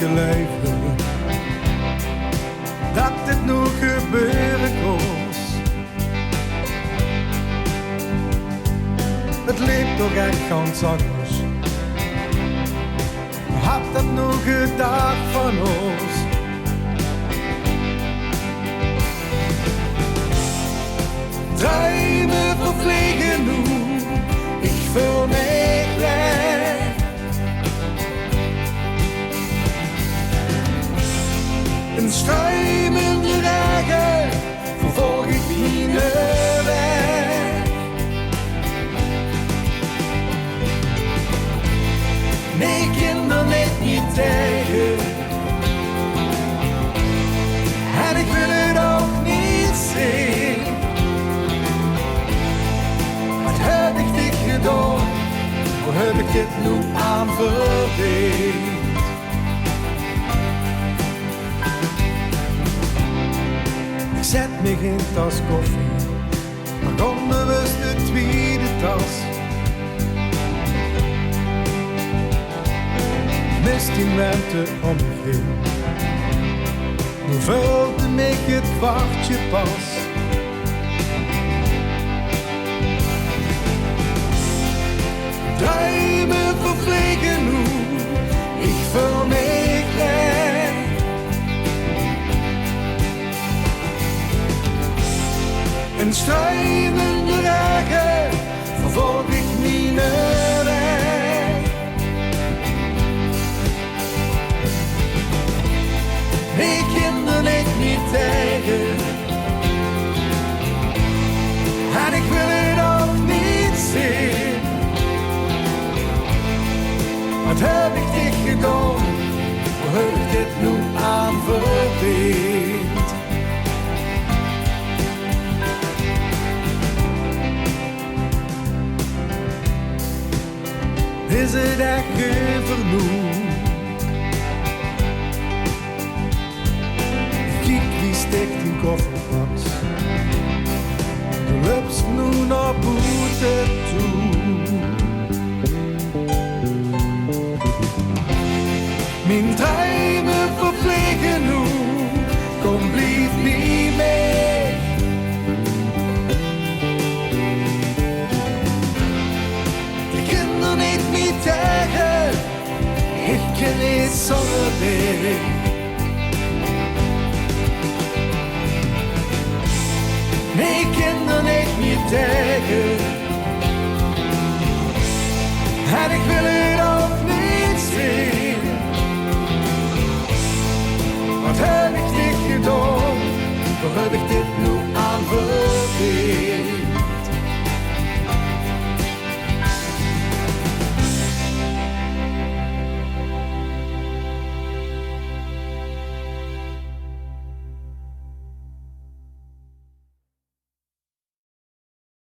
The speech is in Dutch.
geloven dat dit nog gebeuren kost. Het leek toch echt ganz anders. Had dat nog gedacht van ons? Druimen vervliegen nu, ik voel me blij. Een struimende regen vervolg ik mijn weg. Nee, kinderen net niet tegen. En ik wil het ook niet zien. Wat heb ik dit gedaan? Hoe heb ik dit nu aan verdiend? Ik zet me geen tas koffie, maar onbewust de tweede tas. Mist die ruimte om me heen. Nu vulde me het kwartje pas. Druimen vervliegen nu, ik voel me klein. Een struimende regen vervolg ik mijn weg. Nee, kinderen ik niet tegen. En ik wil het ook niet zien. Wat heb ik dit gedaan? Hoe heb ik dit nu aan verdiend? Is het echt genoeg? Kijk wie steekt in kofferbaks. De loopt nu naar buiten toe. Mijn druimen vervliegen nu, kom blijf niet mee. Ik kan er niet meer tegen, ik kan niet zonder dich. Nee, ik kan er niet meer tegen. En ik wil het ook